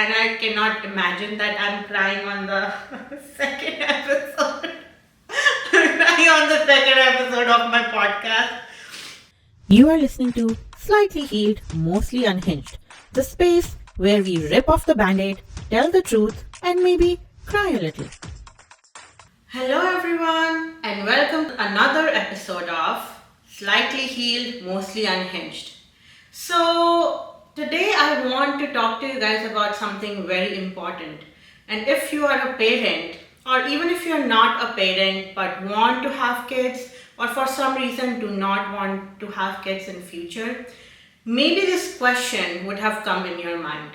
and I cannot imagine that I'm crying on the second episode. I'm crying on the second episode of my podcast. You are listening to Slightly Healed, Mostly Unhinged, the space where we rip off the band-aid, tell the truth, and maybe cry a little. Hello everyone, and welcome to another episode of Slightly Healed, Mostly Unhinged. So today I want to talk to you guys about something very important. And if you are a parent, or even if you're not a parent but want to have kids, or for some reason do not want to have kids in future, maybe this question would have come in your mind.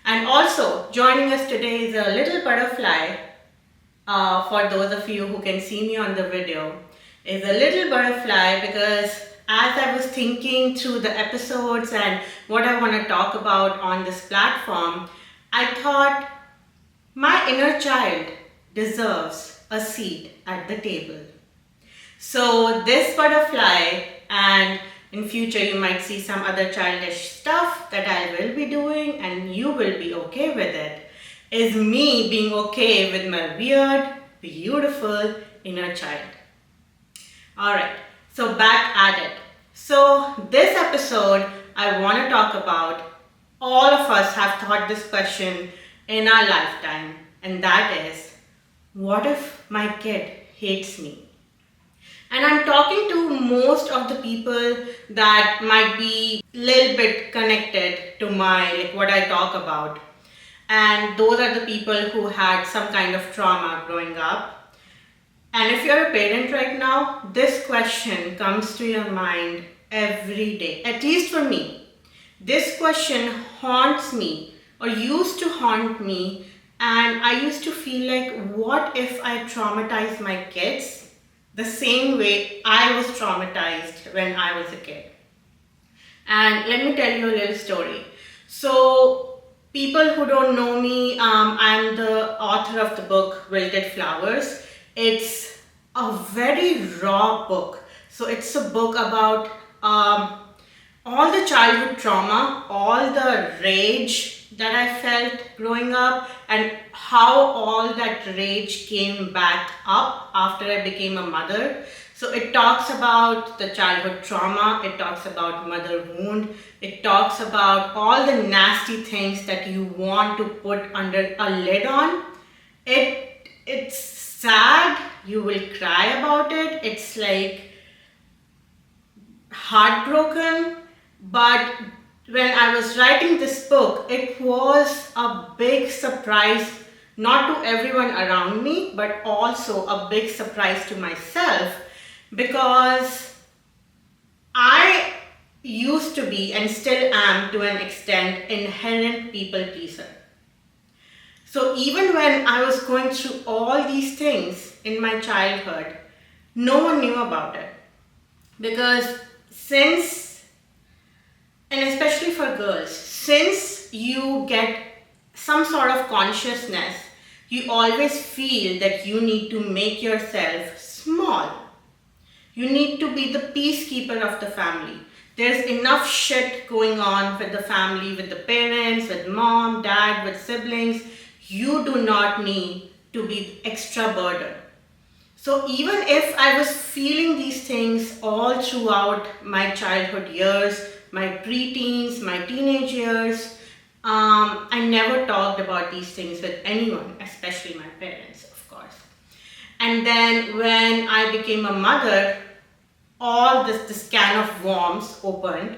And also joining us today is a little butterfly. For those of you who can see me on the video, is a little butterfly because as I was thinking through the episodes and what I want to talk about on this platform, I thought my inner child deserves a seat at the table. So this butterfly, and in future you might see some other childish stuff that I will be doing and you will be okay with it, is me being okay with my weird, beautiful inner child. Alright, so back at it. So this episode, I want to talk about, all of us have thought this question in our lifetime, and that is, what if my kid hates me? And I'm talking to most of the people that might be a little bit connected to what I talk about. And those are the people who had some kind of trauma growing up. And if you're a parent right now, this question comes to your mind every day, at least for me. This question haunts me, or used to haunt me, and I used to feel like, what if I traumatize my kids the same way I was traumatized when I was a kid? And let me tell you a little story. So, people who don't know me, I'm the author of the book Wilted Flowers. It's a very raw book. So it's a book about all the childhood trauma, all the rage that I felt growing up, and how all that rage came back up after I became a mother. So it talks about the childhood trauma, it talks about mother wound, it talks about all the nasty things that you want to put under a lid on. It's sad, you will cry about it, it's like heartbroken. But when I was writing this book, it was a big surprise, not to everyone around me, but also a big surprise to myself, because I used to be, and still am to an extent, inherent people pleaser. So even when I was going through all these things in my childhood, no one knew about it. Because and especially for girls, since you get some sort of consciousness, you always feel that you need to make yourself small. You need to be the peacekeeper of the family. There's enough shit going on with the family, with the parents, with mom, dad, with siblings. You do not need to be extra burden. So even if I was feeling these things all throughout my childhood years, my preteens, my teenage years, I never talked about these things with anyone, especially my parents, of course. And then when I became a mother, all this can of worms opened,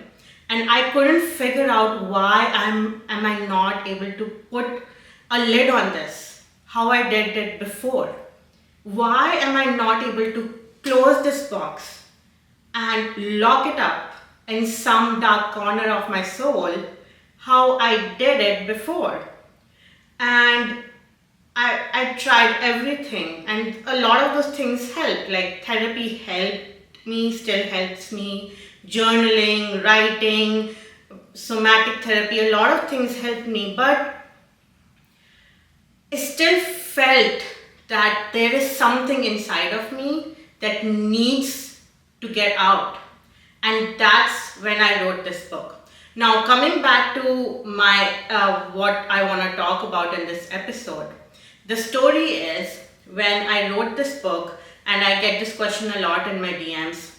and I couldn't figure out why am I not able to put a lid on this, how I did it before. Why am I not able to close this box and lock it up in some dark corner of my soul, how I did it before? And I tried everything, and a lot of those things helped. Like therapy helped me, still helps me, journaling, writing, somatic therapy, a lot of things helped me, but I still felt that there is something inside of me that needs to get out. And that's when I wrote this book. Now, coming back to my what I want to talk about in this episode, the story is when I wrote this book, and I get this question a lot in my DMs.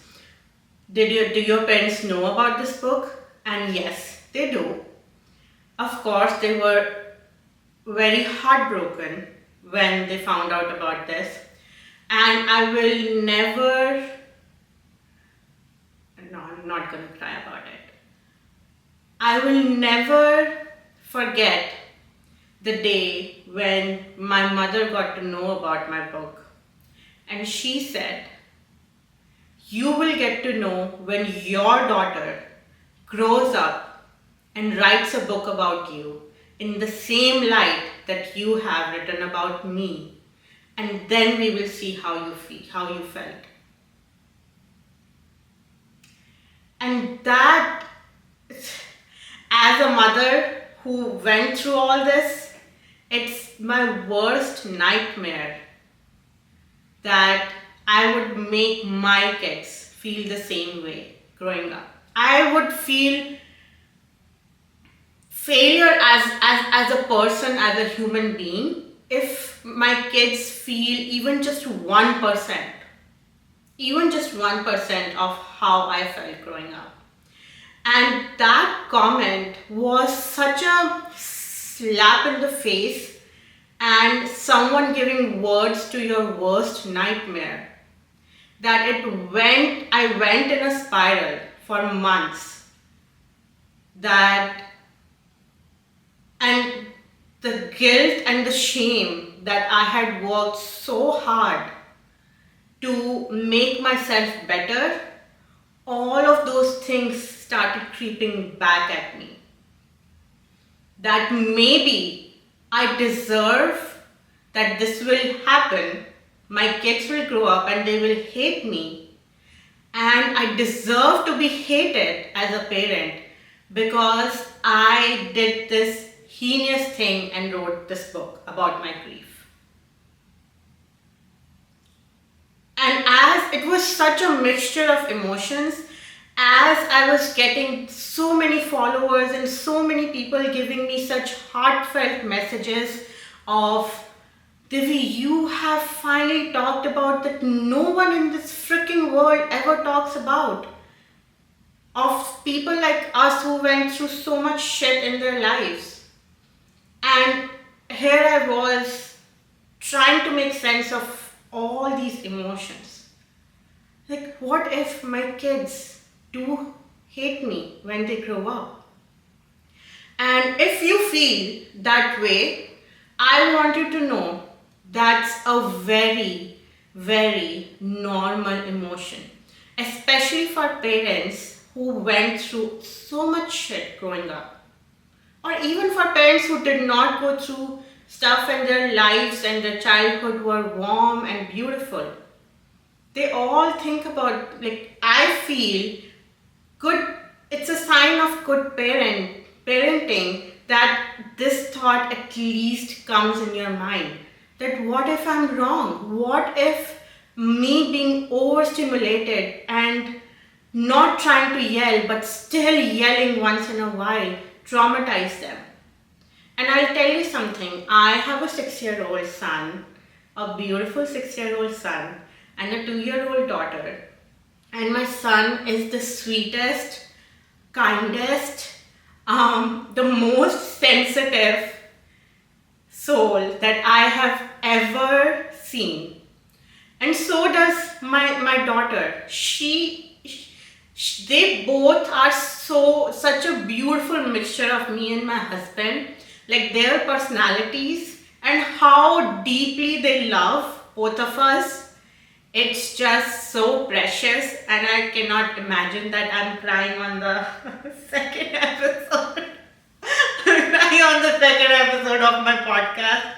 Do your parents know about this book? And yes, they do. Of course, they were very heartbroken when they found out about this, and I will never. No, I'm not gonna cry about it. I will never forget the day when my mother got to know about my book. And she said, "You will get to know when your daughter grows up and writes a book about you in the same light that you have written about me. And then we will see how you feel, how you felt." And that, as a mother who went through all this, it's my worst nightmare that I would make my kids feel the same way growing up. I would feel failure as a person, as a human being, if my kids feel even just 1% of how I felt growing up. And that comment was such a slap in the face and someone giving words to your worst nightmare that I went in a spiral for months. That, and the guilt and the shame that I had worked so hard to make myself better, all of those things started creeping back at me. That maybe I deserve that this will happen. My kids will grow up and they will hate me. And I deserve to be hated as a parent because I did this heinous thing and wrote this book about my grief. And as it was such a mixture of emotions, as I was getting so many followers and so many people giving me such heartfelt messages of, "Divi, you have finally talked about that no one in this freaking world ever talks about." Of people like us who went through so much shit in their lives. And here I was trying to make sense of all these emotions. Like, what if my kids do hate me when they grow up? And if you feel that way, I want you to know that's a very, very normal emotion, especially for parents who went through so much shit growing up, or even for parents who did not go through stuff and their lives and their childhood were warm and beautiful. They all think about, like, I feel good, it's a sign of good parenting that this thought at least comes in your mind, that what if I'm wrong? What if me being overstimulated and not trying to yell but still yelling once in a while traumatized them? And I'll tell you something, I have a 6-year-old son, a beautiful 6-year-old son, and a 2-year-old daughter. And my son is the sweetest, kindest, the most sensitive soul that I have ever seen. And so does my daughter. They both are such a beautiful mixture of me and my husband. Like, their personalities and how deeply they love both of us. It's just so precious, and I cannot imagine that I'm crying on the second episode. I'm crying on the second episode of my podcast.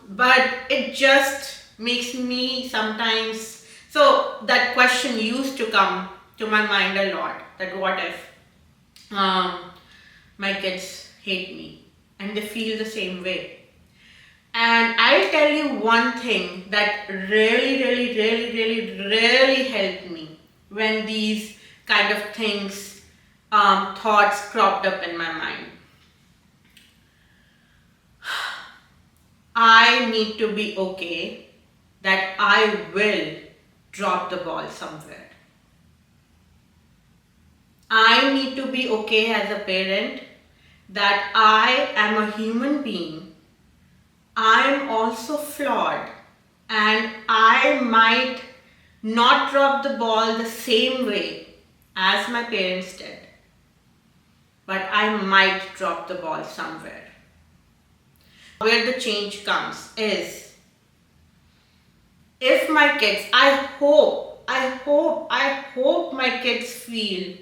But it just makes me sometimes. So that question used to come to my mind a lot. That what if my kids hate me and they feel the same way? And I'll tell you one thing that really helped me when these kind of things thoughts cropped up in my mind. I need to be okay that I will drop the ball somewhere. I need to be okay as a parent that I am a human being. I am also flawed and I might not drop the ball the same way as my parents did, but I might drop the ball somewhere. Where the change comes is if my kids, I hope my kids feel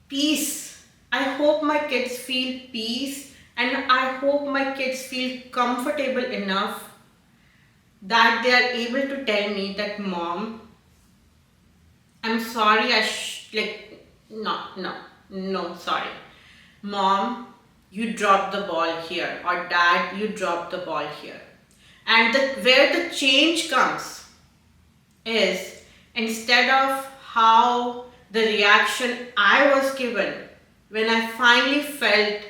peace. I hope my kids feel peace and I hope my kids feel comfortable enough that they are able to tell me that mom, I'm sorry, no, sorry. Mom, you dropped the ball here, or dad, you dropped the ball here. And where the change comes is instead of how the reaction I was given when I finally felt,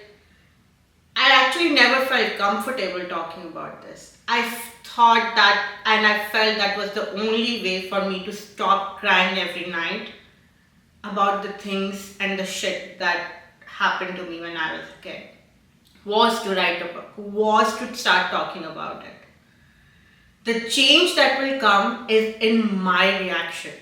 I actually never felt comfortable talking about this. I thought that and I felt that was the only way for me to stop crying every night about the things and the shit that happened to me when I was a kid. Was to write about, was to start talking about it. The change that will come is in my reaction.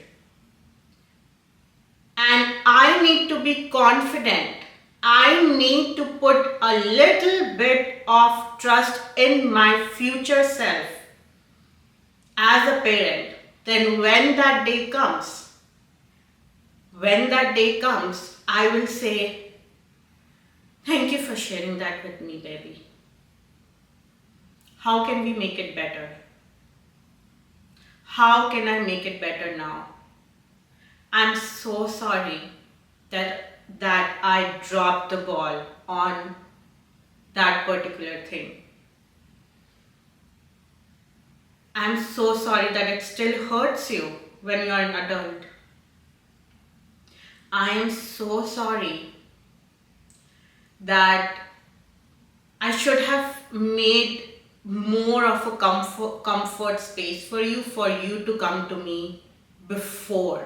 And I need to be confident. I need to put a little bit of trust in my future self as a parent. Then when that day comes, I will say, thank you for sharing that with me, baby. How can we make it better? How can I make it better now? I'm so sorry that I dropped the ball on that particular thing. I'm so sorry that it still hurts you when you're an adult. I am so sorry that I should have made more of a comfort space for you to come to me before.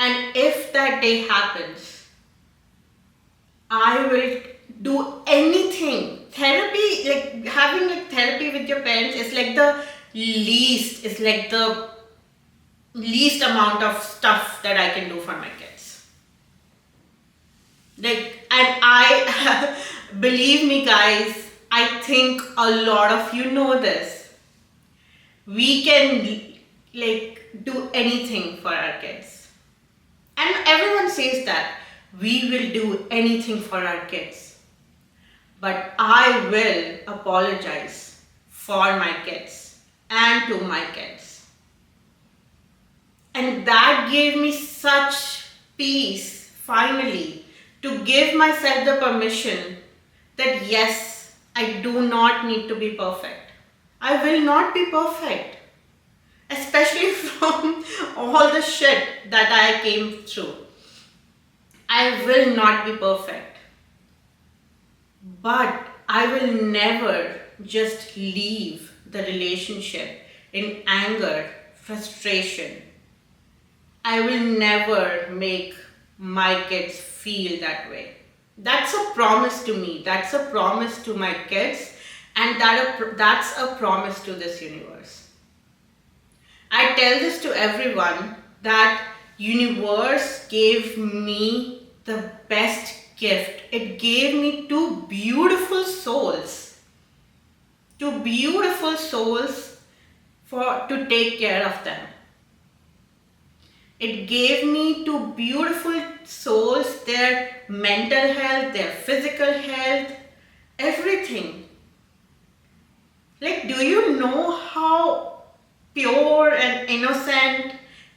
And if that day happens, I will do anything. Therapy, like having like therapy with your parents is like the least amount of stuff that I can do for my kids. Like, and I, believe me guys, I think a lot of you know this. We can like do anything for our kids. And everyone says that we will do anything for our kids. But I will apologize for my kids and to my kids. And that gave me such peace, finally, to give myself the permission that yes, I do not need to be perfect. I will not be perfect. Especially from all the shit that I came through. I will not be perfect. But I will never just leave the relationship in anger, frustration. I will never make my kids feel that way. That's a promise to me. That's a promise to my kids. And that's a promise to this universe. I tell this to everyone that universe gave me the best gift. It gave me two beautiful souls. Two beautiful souls to take care of them. It gave me two beautiful souls, their mental health, their physical health, everything. Like, do you know how pure and innocent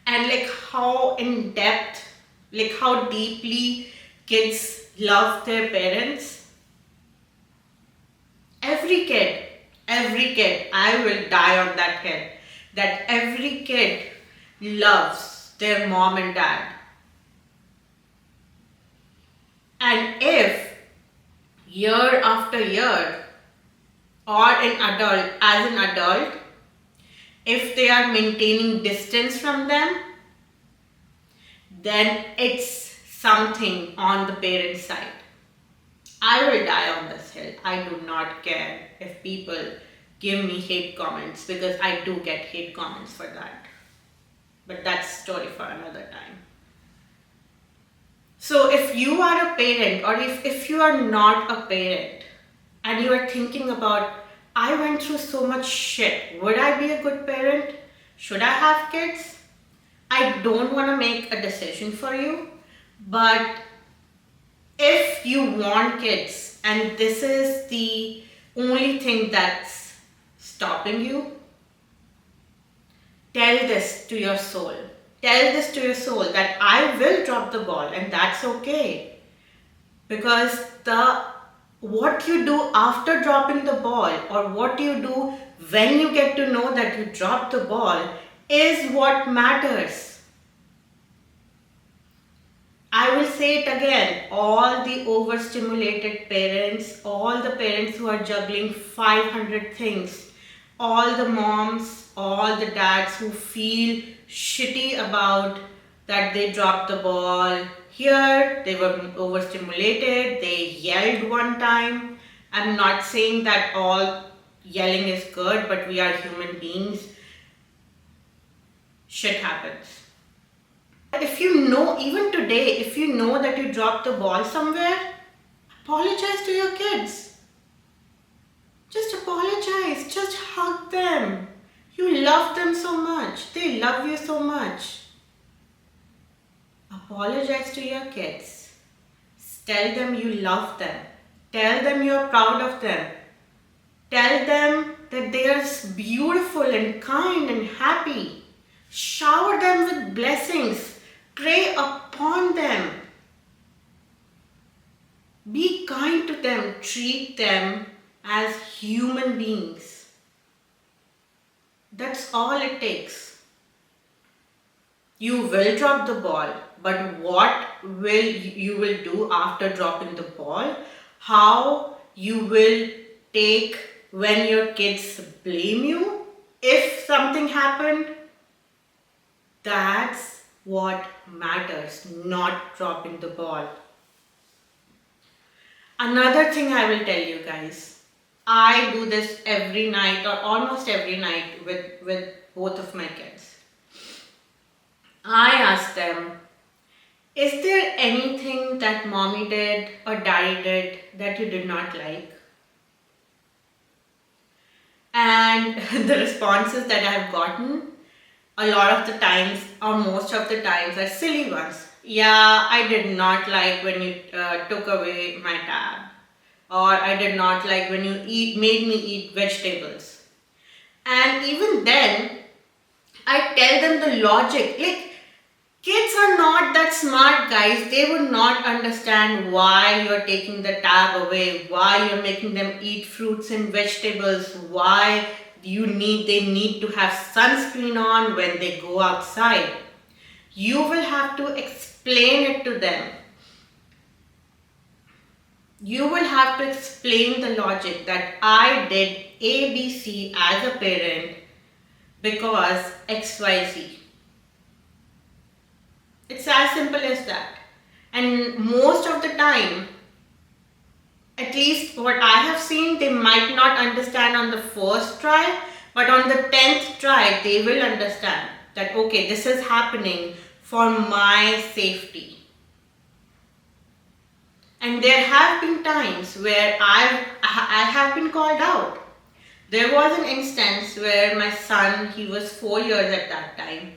and like how in depth, like how deeply kids love their parents? Every kid, I will die on that hill. That every kid loves their mom and dad. And if year after year, or as an adult, if they are maintaining distance from them, then it's something on the parent side. I will die on this hill. I do not care if people give me hate comments, because I do get hate comments for that. But that's a story for another time. So if you are a parent, or if you are not a parent and you are thinking about, I went through so much shit, would I be a good parent? Should I have kids? I don't want to make a decision for you, but if you want kids and this is the only thing that's stopping you, tell this to your soul. Tell this to your soul that I will drop the ball, and that's okay. Because what you do after dropping the ball, or what you do when you get to know that you dropped the ball, is what matters. I will say it again, all the overstimulated parents, all the parents who are juggling 500 things, all the moms, all the dads who feel shitty about that they dropped the ball. Here, they were overstimulated, they yelled one time. I'm not saying that all yelling is good, but we are human beings. Shit happens. If you know, even today, if you know that you dropped the ball somewhere, apologize to your kids. Just apologize. Just hug them. You love them so much. They love you so much. Apologize to your kids. Tell them you love them. Tell them you're proud of them. Tell them that they are beautiful and kind and happy. Shower them with blessings. Pray upon them. Be kind to them. Treat them as human beings. That's all it takes. You will drop the ball, but what you will do after dropping the ball, how you will take when your kids blame you if something happened, that's what matters, not dropping the ball. Another thing I will tell you guys, I do this every night or almost every night with both of my kids. I ask them, is there anything that mommy did or daddy did that you did not like? And the responses that I have gotten, a lot of the times, or most of the times, are silly ones. Yeah, I did not like when you took away my tab. Or I did not like when you made me eat vegetables. And even then, I tell them the logic. Like, kids are not that smart, guys. They would not understand why you're taking the tab away, why you're making them eat fruits and vegetables, why they need to have sunscreen on when they go outside. You will have to explain it to them. You will have to explain the logic that I did ABC as a parent because XYZ. It's as simple as that. And most of the time, at least what I have seen, they might not understand on the first try, but on the 10th try, they will understand that, okay, this is happening for my safety. And there have been times where I have been called out. There was an instance where my son, he was 4 years at that time,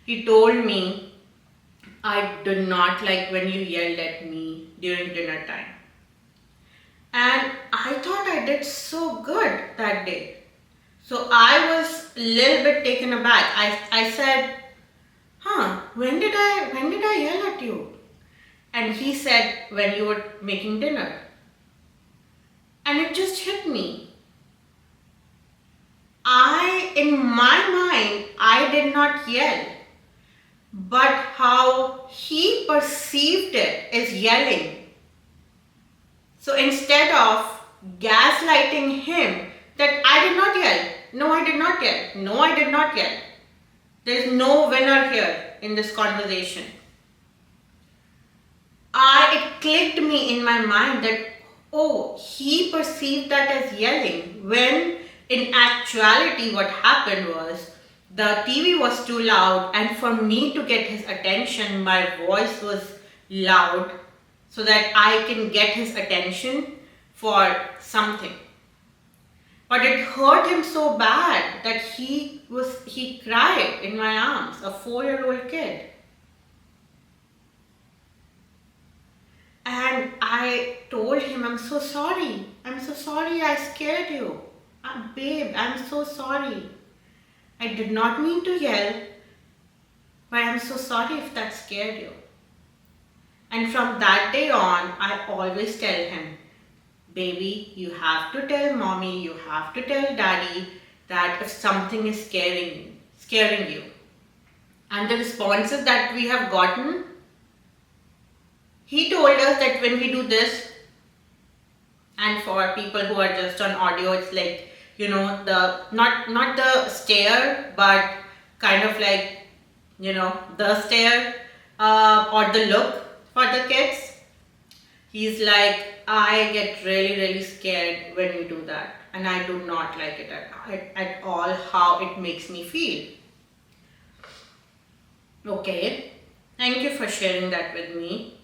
he told me, I did not like when you yelled at me during dinner time. And I thought I did so good that day. So I was a little bit taken aback. I said, when did I yell at you? And he said, when you were making dinner. And it just hit me. In my mind, I did not yell. but how he perceived it is yelling. So instead of gaslighting him that I did not yell, no, I did not yell, no, I did not yell, there is no winner here in this conversation. It clicked me in my mind that, oh, he perceived that as yelling, when in actuality what happened was the TV was too loud, and for me to get his attention, my voice was loud so that I can get his attention for something. But it hurt him so bad that he cried in my arms, a 4-year-old kid. And I told him, I'm so sorry. I'm so sorry I scared you. Babe, I'm so sorry. I did not mean to yell, but I'm so sorry if that scared you. And from that day on, I always tell him, baby, you have to tell mommy, you have to tell daddy that if something is scaring you. And the responses that we have gotten, he told us that when we do this, and for people who are just on audio, it's like, the not the stare, but kind of like, the stare or the look for the kids. He's like, I get really, really scared when you do that, and I do not like it at all how it makes me feel. Okay, thank you for sharing that with me.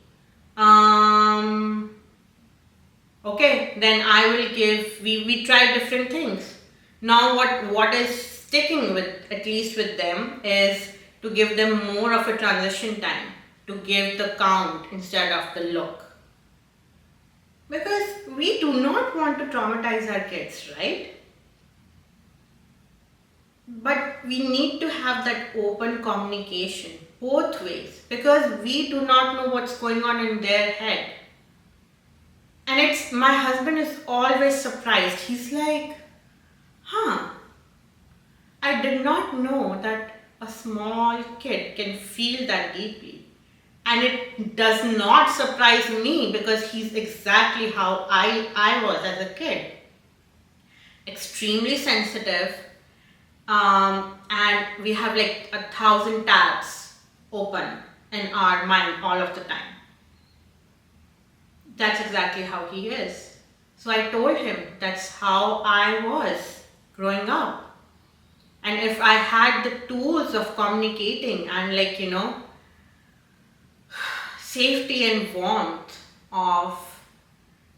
Okay, then I will give, we try different things. Now what is sticking with, at least with them, is to give them more of a transition time, to give the count instead of the look. Because we do not want to traumatize our kids, right? But we need to have that open communication both ways, because we do not know what's going on in their head. And it's, my husband is always surprised. He's like, I did not know that a small kid can feel that deeply. And it does not surprise me, because he's exactly how I was as a kid. Extremely sensitive, and we have like 1,000 tabs open in our mind all of the time. That's exactly how he is. So I told him that's how I was growing up. And if I had the tools of communicating and safety and warmth of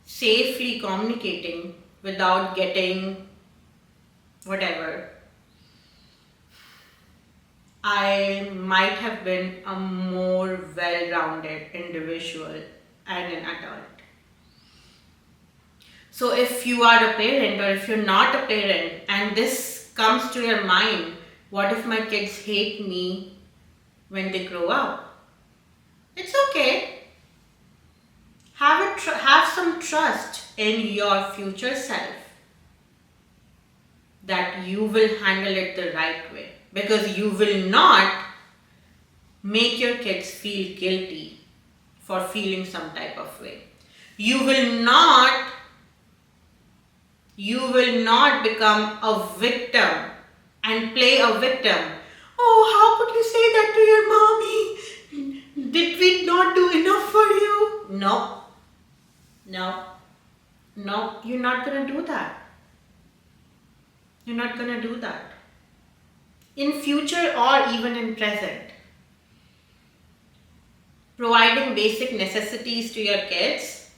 safely communicating without getting whatever, I might have been a more well-rounded individual and an adult. So if you are a parent, or if you're not a parent and this comes to your mind, what if my kids hate me when they grow up? It's okay. Have some trust in your future self that you will handle it the right way, because you will not make your kids feel guilty for feeling some type of way. You will not become a victim and play a victim. Oh, how could you say that to your mommy? Did we not do enough for you? No, you're not gonna do that. You're not gonna do that. In future or even in present, providing basic necessities to your kids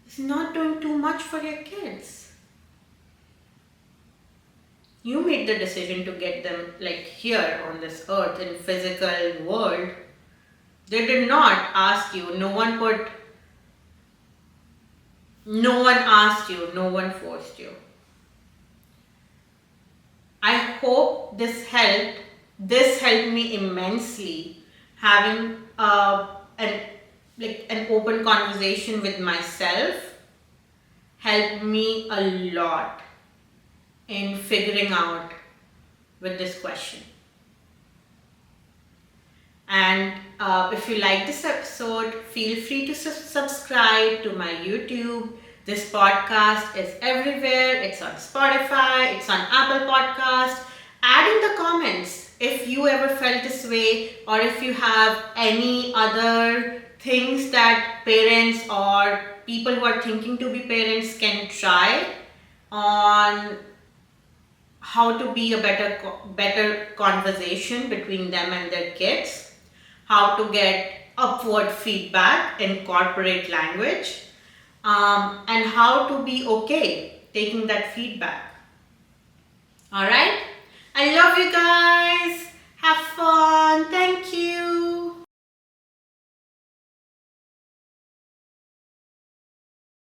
is not doing too much for your kids. You made the decision to get them here on this earth in physical world. They did not ask you. No one asked you. No one forced you. I hope this helped. This helped me immensely, having an open conversation with myself helped me a lot in figuring out with this question. And if you like this episode, feel free to subscribe to my YouTube. This podcast is everywhere. It's on Spotify, it's on Apple Podcast. Add in the comments if you ever felt this way, or if you have any other things that parents or people who are thinking to be parents can try on how to be a better conversation between them and their kids, how to get upward feedback in corporate language, and how to be okay taking that feedback. All right, I love you guys. Have fun. Thank you.